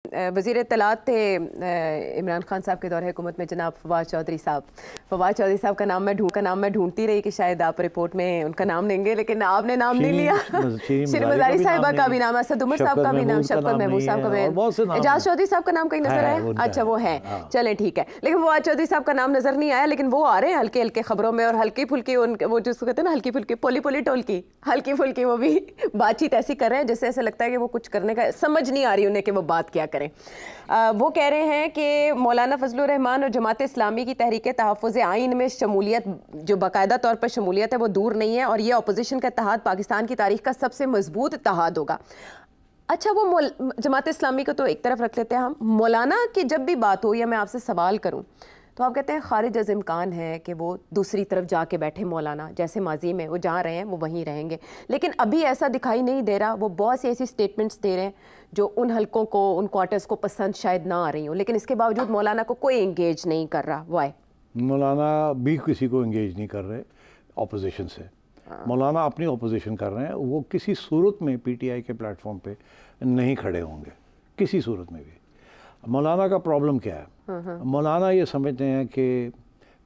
वज़ीर इत्तलात थे इमरान खान साहब के दौर हुकूमत में जनाब फवाद चौधरी साहब। फवाद चौधरी साहब का नाम मैं ढूंढती रही कि शायद आप रिपोर्ट में उनका नाम लेंगे, लेकिन आपने नाम नहीं लिया। शिरी मज़ारी साहिबा का भी नाम, असद उमर साहब का भी नाम, शफकत महमूद साहब का भी, एजाज चौधरी साहब का नाम कहीं नजर आया? अच्छा वो है, चलें ठीक है। लेकिन फवाद चौधरी साहब का नाम नजर नहीं आया, लेकिन वो आ रहे हैं हल्के हल्के खबरों में, और हल्की फुल्की वो जिसको कहते हैं ना हल्की फुल्की पोली पोली टोलकी, हल्की फुल्की वो भी बातचीत ऐसी कर रहे हैं जैसे ऐसा लगता है कि वो कुछ करने का समझ नहीं आ रही उन्हें कि वो बात क्या करें। वो कह रहे हैं कि मौलाना फजलुर रहमान और जमात इस्लामी की तहरीक तहफ़्फ़ुज़ आइन में शमूलियत, जो बाकायदा तौर पर शमूलियत है, वो दूर नहीं है, और ये अपोजिशन का इत्तेहाद पाकिस्तान की तारीख का सबसे मजबूत इत्तेहाद होगा। अच्छा, वो जमात इस्लामी को तो एक तरफ रख लेते हैं हम, मौलाना की जब भी बात हो या मैं आपसे सवाल करूँ तो आप कहते हैं खारिज अज़ इम्कान है कि वो दूसरी तरफ जाके बैठे मौलाना, जैसे माजी में वो जहाँ रहे हैं वो वहीं रहेंगे, लेकिन अभी ऐसा दिखाई नहीं दे रहा। वो बहुत सी ऐसी स्टेटमेंट्स दे रहे हैं जो उन हलकों को, उन क्वार्टर्स को पसंद शायद ना आ रही हो, लेकिन इसके बावजूद मौलाना को कोई इंगेज नहीं कर रहा। वाई? मौलाना भी किसी को इंगेज नहीं कर रहे अपोजिशन से। मौलाना अपनी अपोजिशन कर रहे हैं, वो किसी सूरत में पीटीआई के प्लेटफॉर्म पे नहीं खड़े होंगे, किसी सूरत में भी। मौलाना का प्रॉब्लम क्या है? मौलाना ये समझते हैं कि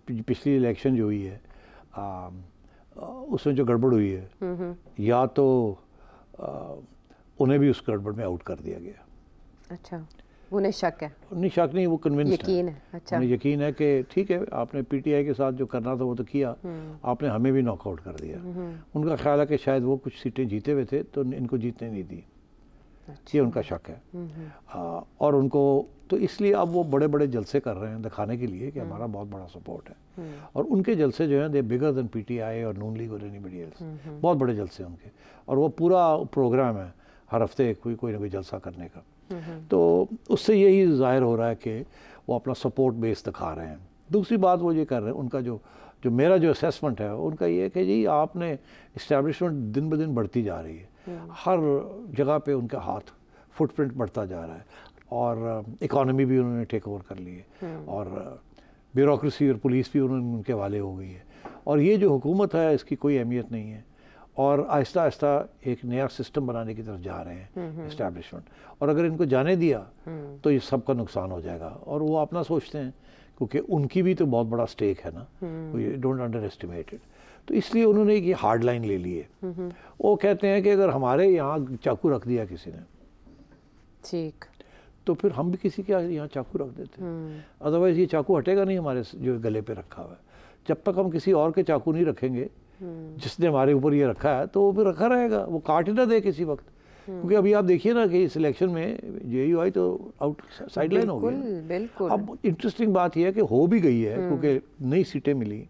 पिछली इलेक्शन जो हुई है उसमें जो गड़बड़ हुई है, या तो उन्हें भी उस गड़बड़ में आउट कर दिया गया। अच्छा, उन्हें शक है? नहीं शक नहीं, वो कन्विंस्ड यकीन है। अच्छा, उन्हें यकीन है कि ठीक है, आपने पीटीआई के साथ जो करना था वो तो किया, आपने हमें भी नॉकआउट कर दिया। उनका ख्याल है कि शायद वो कुछ सीटें जीते हुए थे तो इनको जीतने नहीं दी। ये उनका शक है। और उनको तो इसलिए अब वो बड़े बड़े जलसे कर रहे हैं दिखाने के लिए कि हमारा बहुत बड़ा सपोर्ट है। और उनके जलसे जो हैं दे बिगर देन पीटीआई और नून लीग और एनीबडी एल्स। बहुत बड़े जलसे उनके, और वो पूरा प्रोग्राम है हर हफ्ते कोई ना कोई जलसा करने का। तो उससे यही ज़ाहिर हो रहा है कि वो अपना सपोर्ट बेस दिखा रहे हैं। दूसरी बात वो ये कर रहे हैं, उनका जो मेरा जो असेसमेंट है उनका ये है कि जी आपने इस्टेब्लिशमेंट दिन ब दिन बढ़ती जा रही है, हर जगह पे उनका हाथ फुटप्रिंट बढ़ता जा रहा है, और इकॉनमी भी उन्होंने टेक ओवर कर ली है, और ब्यूरोक्रेसी और पुलिस भी उनके हवाले हो गई है, और ये जो हुकूमत है इसकी कोई अहमियत नहीं है, और आहिस्ता आहिस्ता एक नया सिस्टम बनाने की तरफ जा रहे हैं इस्टेब्लिशमेंट। और अगर इनको जाने दिया तो ये सबका नुकसान हो जाएगा, और वो अपना सोचते हैं क्योंकि उनकी भी तो बहुत बड़ा स्टेक है ना, डोंट अंडर एस्टिमेट इट। तो इसलिए उन्होंने एक हार्ड लाइन ले ली है। वो कहते हैं कि अगर हमारे यहाँ चाकू रख दिया किसी ने, ठीक, तो फिर हम भी किसी के यहाँ चाकू रख देते हैं, अदरवाइज ये चाकू हटेगा नहीं हमारे जो गले पे रखा हुआ है। जब तक हम किसी और के चाकू नहीं रखेंगे जिसने हमारे ऊपर ये रखा है, तो वो फिर रखा रहेगा, वो काट ही ना दे किसी वक्त। क्योंकि अभी आप देखिए ना कि इस इलेक्शन में जेयूआई तो आउट साइडलाइन हो गई। अब इंटरेस्टिंग बात यह है कि हो भी गई है क्योंकि नई सीटें मिली,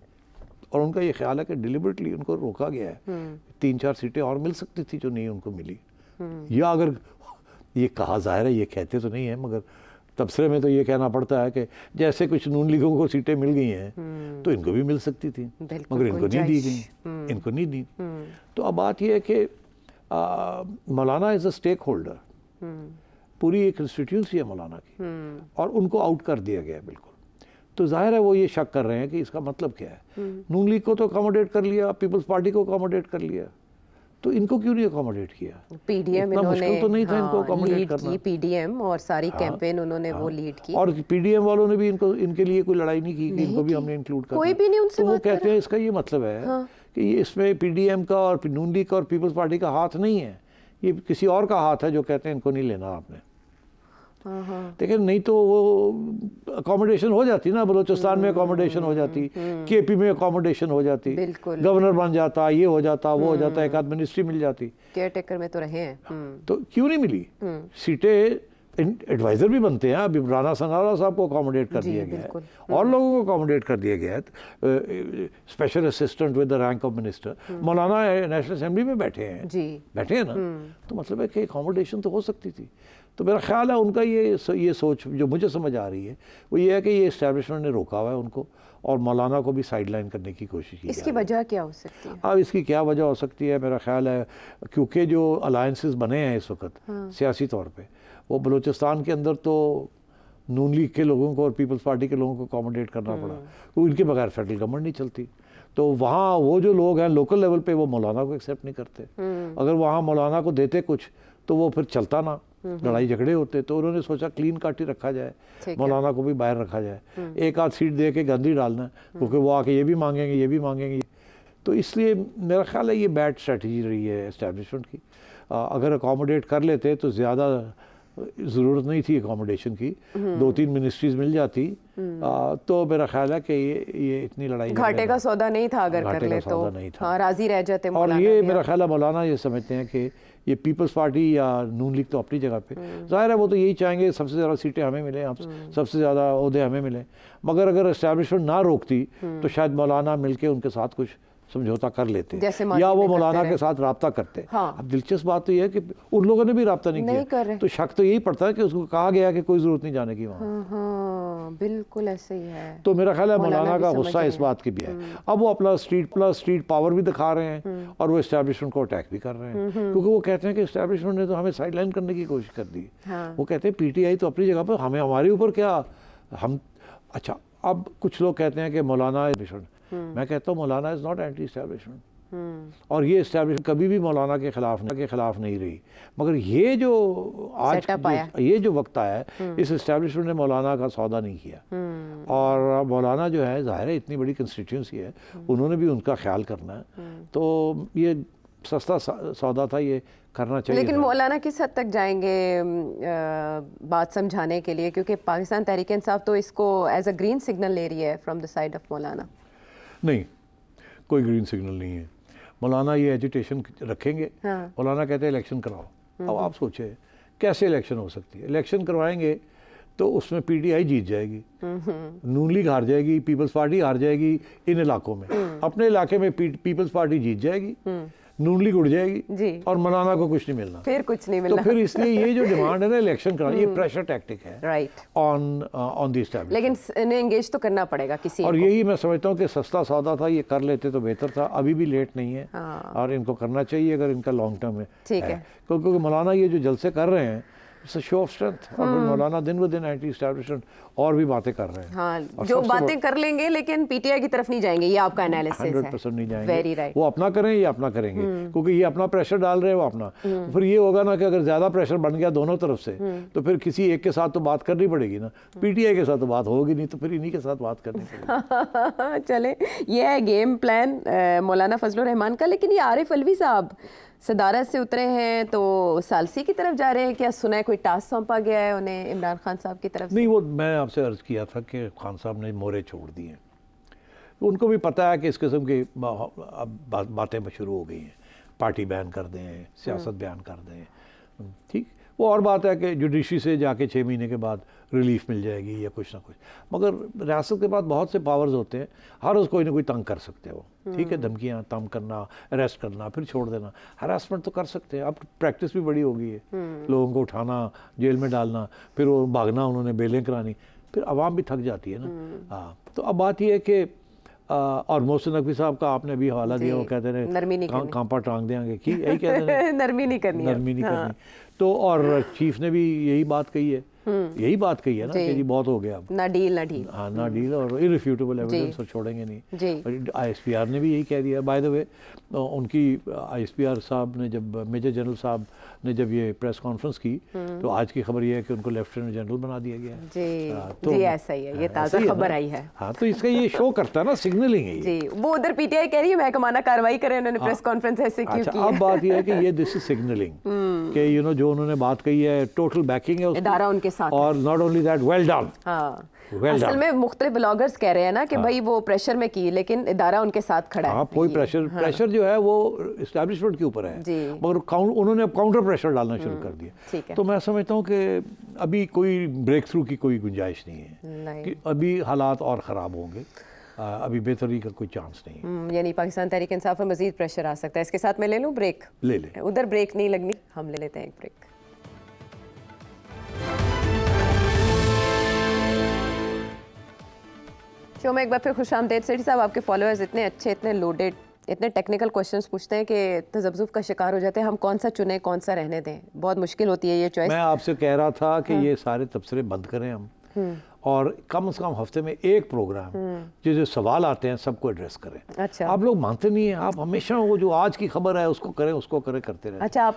और उनका ये ख्याल है कि डिलिबरेटली उनको रोका गया है। 3-4 सीटें और मिल सकती थी जो नहीं उनको मिली। या अगर ये कहा जाहिर है, ये कहते तो नहीं है, मगर तबसरे में तो ये कहना पड़ता है कि जैसे कुछ नून लीगों को सीटें मिल गई हैं तो इनको भी मिल सकती थी, मगर इनको नहीं दी गई, इनको नहीं दी। तो अब बात यह है कि मौलाना इज़ अ स्टेक होल्डर, पूरी एक इंस्टीट्यूंसी है मौलाना की, और उनको आउट कर दिया गया बिल्कुल। तो जाहिर है वो ये शक कर रहे हैं कि इसका मतलब क्या है। नून लीग को तो अकोमोडेट कर लिया, पीपल्स पार्टी को अकोमोडेट कर लिया, तो इनको क्यों नहीं अकोमोडेट किया? पीडीएम इन्होंने तो नहीं था इनको अकोमोडेट करना। पीडीएम और सारी कैंपेन उन्होंने वो लीड की, और पीडीएम वालों ने भी इनके लिए कोई लड़ाई नहीं की कि इनको भी हमने इंक्लूड कर, कोई भी नहीं उनसे। तो वो कहते हैं इसका ये मतलब है कि इसमें पीडीएम का और नून लीग का और पीपल्स पार्टी का हाथ नहीं है, ये किसी और का हाथ है जो कहते हैं इनको नहीं लेना आपने। लेकिन नहीं तो वो अकोमोडेशन हो जाती ना, बलूचिस्तान में अकोमोडेशन हो जाती, केपी में अकोमोडेशन हो जाती, गवर्नर बन जाता, ये हो जाता, वो हो जाता, एक आध मिनिस्ट्री मिल जाती। केयरटेकर में तो रहे हैं, तो क्यों नहीं मिली सीटें? एडवाइजर भी बनते हैं। अभी राणा सनारा साहब को अकोमोडेट कर दिया गया है, और लोगों को अकोमोडेट कर दिया गया है, special assistant with the rank of minister. Maulana national assembly में बैठे हैं ना, तो मतलब है कि अकोमोडेशन तो हो सकती थी। तो मेरा ख्याल है उनका ये सोच जो मुझे समझ आ रही है वो ये है कि ये इस्टेब्लिशमेंट ने रोका हुआ है उनको, और मौलाना को भी साइडलाइन करने की कोशिश की। इसकी वजह क्या हो सकती है? अब इसकी क्या वजह हो सकती है? मेरा ख्याल है क्योंकि जो अलायंसेस बने हैं इस वक्त सियासी तौर पे, वो बलूचिस्तान के अंदर तो नून लीग के लोगों को और पीपल्स पार्टी के लोगों को अकोमोडेट करना पड़ा, क्योंकि इनके बगैर फेडरल गवर्नमेंट नहीं चलती। तो वहाँ वो जो लोग हैं लोकल लेवल पे वो मौलाना को एक्सेप्ट नहीं करते। अगर वहाँ मौलाना को देते कुछ तो वो फिर चलता ना, लड़ाई झगड़े होते, तो उन्होंने सोचा क्लीन कट ही रखा जाए, मौलाना को भी बाहर रखा जाए, एक आध सीट दे के गंदी डालना, क्योंकि वो आके ये भी मांगेंगे ये भी मांगेंगे। तो इसलिए मेरा ख्याल है ये बैड स्ट्रेटजी रही है एस्टेब्लिशमेंट की। अगर अकोमोडेट कर लेते तो ज़्यादा ज़रूरत नहीं थी अकोमोडेशन की, 2-3 मिनिस्ट्रीज मिल जाती, तो मेरा ख्याल है कि ये इतनी लड़ाई घाटे का सौदा नहीं था, अगर कर ले तो हाँ, राजी रह जाते। और ये मेरा ख्याल है मौलाना ये समझते हैं कि ये पीपल्स पार्टी या नून लीग तो अपनी जगह पे, जाहिर है वो तो यही चाहेंगे सबसे ज़्यादा सीटें हमें मिलें, हम सबसे ज़्यादा ओहदे हमें मिलें। मगर अगर एस्टैब्लिशमेंट ना रोकती तो शायद मौलाना मिलके उनके साथ कुछ समझौता कर लेते, या वो मौलाना के साथ राब्ता करते। हाँ। अब दिलचस्प बात तो ये है कि उन लोगों ने भी राब्ता नहीं किया, तो शक तो यही पड़ता है कि उसको कहा गया कि कोई ज़रूरत नहीं जाने की वहाँ। हाँ, बिल्कुल ऐसे ही है। तो मेरा ख्याल है मौलाना का गुस्सा इस बात की भी है। अब वो अपना स्ट्रीट पावर भी दिखा रहे हैं और वो एस्टैब्लिशमेंट को अटैक भी कर रहे हैं, क्योंकि वो कहते हैं कि एस्टैब्लिशमेंट ने तो हमें साइडलाइन करने की कोशिश कर दी। वो कहते हैं पीटीआई तो अपनी जगह पर, हमें हमारे ऊपर क्या हम। अच्छा, अब कुछ लोग कहते हैं कि मौलाना, मैं कहता हूँ मौलाना इज़ नॉट एंटी एस्टैब्लिशमेंट, और ये एस्टैब्लिशमेंट कभी भी मौलाना के खिलाफ नहीं रही। मगर ये जो आज ये जो वक्त आया है, इस एस्टैब्लिशमेंट ने मौलाना का सौदा नहीं किया, और मौलाना जो है जाहिर है इतनी बड़ी कंस्टिट्यूंसी है, उन्होंने भी उनका ख्याल करना है, तो ये सस्ता सौदा था, ये करना चाहिए। लेकिन मौलाना किस हद तक जाएंगे बात समझाने के लिए, क्योंकि पाकिस्तान तहरीक इंसाफ तो इसको एज अ ग्रीन सिग्नल ले रही है फ्रॉम द साइड ऑफ मौलाना। नहीं, कोई ग्रीन सिग्नल नहीं है। मौलाना ये एजिटेशन रखेंगे। हाँ। मौलाना कहते हैं इलेक्शन कराओ। अब आप सोचें कैसे इलेक्शन हो सकती है? इलेक्शन करवाएंगे तो उसमें पीटीआई जीत जाएगी, नून लीग हार जाएगी, पीपल्स पार्टी हार जाएगी इन इलाकों में, अपने इलाके में पीपल्स पार्टी जीत जाएगी, नून लीग उड़ जाएगी और मौलाना को कुछ नहीं मिलना, फिर कुछ नहीं मिलना। तो फिर इसलिए ये जो डिमांड है ना इलेक्शन कराना, ये प्रेशर टैक्टिक है, राइट, ऑन द एस्टैब्लिशमेंट। लेकिन इन्हें एंगेज तो करना पड़ेगा किसी और यही मैं समझता हूँ कि सस्ता सौदा था, ये कर लेते तो बेहतर था। अभी भी लेट नहीं है। हाँ। और इनको करना चाहिए अगर इनका लॉन्ग टर्म है। ठीक है, क्योंकि मौलाना ये जो जलसे कर रहे हैं it's a show off strength, और मौलाना दिन ब दिन एंटी एस्टैब्लिशमेंट और भी बातें कर रहे हैं। हाँ, जो बातें कर लेंगे लेकिन पीटीआई की तरफ नहीं जाएंगे, ये आपका एनालिसिस है। 100% नहीं जाएंगे। Very right. वो अपना करें, ये अपना करेंगे, क्योंकि ये अपना प्रेशर डाल रहे हैं, वो अपना। फिर ये होगा ना कि अगर ज्यादा प्रेशर बन गया दोनों तरफ से, तो फिर किसी एक के साथ तो बात करनी पड़ेगी ना, पीटीआई के साथ तो बात होगी नहीं, तो फिर इन्हीं के साथ बात करनी पड़ेगी। चले, ये है गेम प्लान मौलाना फजलुर रहमान का। लेकिन ये आरिफ अलवी साहब सदारत से उतरे हैं तो सालसी की तरफ जा रहे हैं, क्या सुना है कोई टास्क सौंपा गया है उन्हें इमरान खान साहब की तरफ से? नहीं, वो मैं आपसे अर्ज किया था कि खान साहब ने मोरे छोड़ दिए, उनको भी पता है कि इस किस्म की बातें शुरू हो गई हैं, पार्टी बैन कर दें, सियासत बैन कर दें। ठीक, वो और बात है कि जुडिशरी से जाके 6 महीने के बाद रिलीफ मिल जाएगी या कुछ ना कुछ, मगर रियासत के पास बहुत से पावर्स होते हैं, हर रोज़ कोई ना कोई तंग कर सकते हो। ठीक है, धमकियाँ, तंग करना, अरेस्ट करना, फिर छोड़ देना, हरासमेंट तो कर सकते हैं। अब प्रैक्टिस भी बड़ी हो गई है, लोगों को उठाना, जेल में डालना, फिर वो भागना, उन्होंने बेलें करानी, फिर आवाम भी थक जाती है ना। हाँ, तो अब बात यह है कि और मोहसिन नकवी साहब का आपने भी हवाला दिया, वो कहते हैं कांपा टांग देंगे कि यही कहते हैं नरमी नहीं करनी, नरमी नहीं करनी। तो और चीफ ने भी यही बात कही है, यही बात कही है ना कि जी बहुत हो गया अब, ना डील ना ढील। हाँ, ना डील और इररिफ्यूटेबल एविडेंस, और छोड़ेंगे नहीं। आईएसपीआर ने भी यही कह दिया। बाय द वे, उनकी आईएसपीआर साहब ने जब मेजर जनरल साहब ने जब ये प्रेस कॉन्फ्रेंस की, तो आज की खबर ये है कि उनको लेफ्टिनेंट जनरल बना दिया गया है। जी, ऐसा ही है, ये ताज़ा खबर आई है। हाँ, तो इसका ये शो करता है ना, सिग्नलिंग है जी। वो उधर पीटीआई कह रही है महकमाना कार्रवाई करे, उन्होंने प्रेस कॉन्फ्रेंस ऐसे क्यों की? अब बात ये है कि ये दिस इज सिग्नलिंग कि यू नो जो उन्होंने बात कही है, टोटल बैकिंग है, इदारा उनके साथ, और not only that, well done. हाँ, असल में मुख्तलिफ ब्लॉगर्स कह रहे हैं ना कि भाई वो प्रेशर में की, लेकिन इदारा उनके साथ खड़ा है। कोई प्रेशर जो है वो एस्टैब्लिशमेंट के ऊपर है, मगर उन्होंने काउंटर प्रेशर डालना शुरू कर दिया। तो मैं समझता हूँ कि अभी कोई ब्रेक थ्रू की कोई गुंजाइश नहीं है, कि अभी हालात और ख़राब होंगे, अभी बेहतरी का कोई चांस नहीं। यानी पाकिस्तान तहरीक इंसाफ पर मजीद प्रेशर आ सकता है। इसके साथ मैं ले लूँ ब्रेक? ले ले, उधर ब्रेक नहीं लगनी, हम ले लेते हैं एक ब्रेक। शो में एक बार फिर खुशामदीद। सेठी साहब, आपके फॉलोअर्स इतने अच्छे, इतने लोडेड, इतने टेक्निकल क्वेश्चंस पूछते हैं कि तजब्जुब का शिकार हो जाते हैं। हम कौन सा चुने, कौन सा रहने दें? बहुत मुश्किल होती है ये चॉइस। मैं आपसे कह रहा था कि ये सारे तबसरे बंद करें हम, और कम से कम हफ्ते में एक प्रोग्राम जो सवाल आते हैं सबको एड्रेस करें। अच्छा, आप लोग मानते नहीं हैं, आप हमेशा वो जो आज की खबर है उसको करें करते रहे। अच्छा, आप